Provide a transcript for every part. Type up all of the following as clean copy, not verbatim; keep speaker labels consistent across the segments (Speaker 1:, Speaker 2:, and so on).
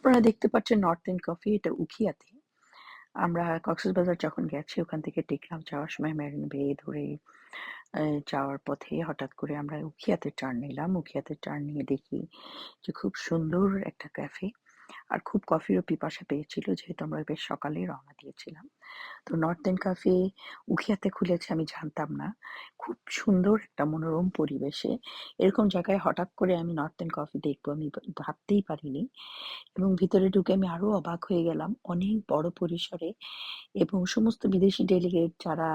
Speaker 1: আপনারা দেখতে পাচ্ছেন নর্থ এন্ড কফি, এটা উখিয়াতে। আমরা কক্সবাজার যখন গেছি ওখান থেকে টেকনাফ যাওয়ার সময় মেরিন বে ধরে যাওয়ার পথে হঠাৎ করে আমরা উখিয়াতে টার্ন নিলাম। উখিয়াতে টার্ন নিয়ে দেখি যে খুব সুন্দর একটা ক্যাফে। আর খুব কফিরও পিপাসা পেয়েছিল যেহেতু আমরা বেশ সকালেই রওনা দিয়েছিলাম। তো নর্থ এন্ড ক্যাফে উখিয়াতে খুলেছে আমি জানতাম না। খুব সুন্দর একটা মনোরম পরিবেশে এরকম জায়গায় হঠাৎ করে আমি নর্থ এন্ড কফি দেখবো আমি ভাবতেই পারিনি। এবং ভিতরে ঢুকে আমি আরো অবাক হয়ে গেলাম। অনেক বড় পরিসরে এবং সমস্ত বিদেশি ডেলিগেট যারা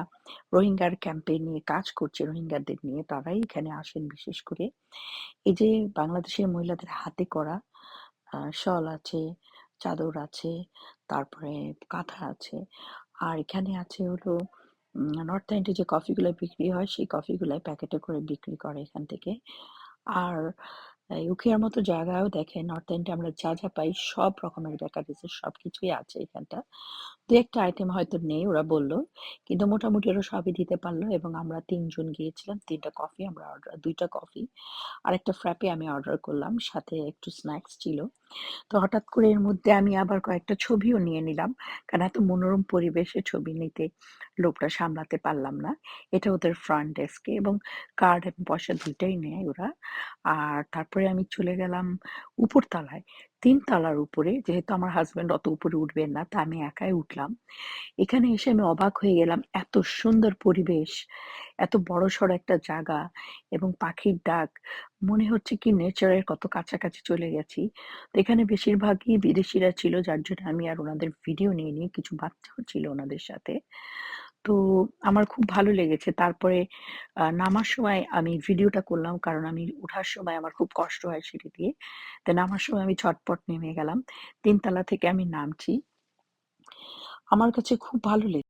Speaker 1: রোহিঙ্গার ক্যাম্পে নিয়ে কাজ করছে, রোহিঙ্গাদের নিয়ে তারাই এখানে আসেন বিশেষ করে। এই যে বাংলাদেশের মহিলাদের হাতে করা শল আছে, চাদর আছে, তারপরে কাঁথা আছে। আর এখানে আছে হলো নর্থ এন্ডে যে কফিগুলো বিক্রি হয় সেই কফিগুলো প্যাকেটে করে বিক্রি করে এখান থেকে। আর উখিয়ার মতো জায়গায়ও দেখেন নর্থ এন্ডে আমরা যা যা পাই সব রকমের বেকারিজের সবকিছুই আছে এখানটা। দু একটা আইটেম হয়তো নেই ওরা বলল, কিন্তু মোটামুটি ওরা সবই দিতে পারলো এবং আমরা ৩ জন গিয়েছিলাম। ৩ টা কফি আমরা ২ টা কফি আর একটা ফ্র্যাপে আমি অর্ডার করলাম। সাথে একটু স্ন্যাকস ছিল। তো হঠাৎ করে এর মধ্যে আমি আবার কয়েকটা ছবিও নিয়ে নিলাম। কারণ এত মনোরম পরিবেশে ছবি নিতে লোভটা সামলাতে পারলাম না। এটা ওদের ফ্রন্ট ডেস্কে এবং কার্ড এবং পয়সা ২ টাই নেয় ওরা। আর তারপরে আমি চলে গেলাম উপরতলায়। ৩ তলার উপরে যেহেতু আমার হাসব্যান্ড অত উপরে উঠবেন না, তা আমি একাই উঠলাম। এখানে এসে আমি অবাক হয়ে গেলাম। এত সুন্দর পরিবেশ, এত বড়সড় একটা জায়গা এবং পাখির ডাক। মনে হচ্ছে কি নেচারের কত কাছাকাছি চলে গেছি। তো এখানে বেশিরভাগই বিদেশিরা ছিল যার জন্য আমি আর ওনাদের ভিডিও নিইনি। কিছু বাচ্চাও ছিল ওনাদের সাথে। তো আমার খুব ভালো লেগেছে। তারপরে নামার সময় আমি ভিডিওটা করলাম কারণ আমি উঠার সময় আমার খুব কষ্ট হয় সিঁড়ি দিয়ে। তো নামার সময় আমি ঝটপট নেমে গেলাম। ৩ তলা থেকে আমি নামছি। আমার কাছে খুব ভালো লেগেছে।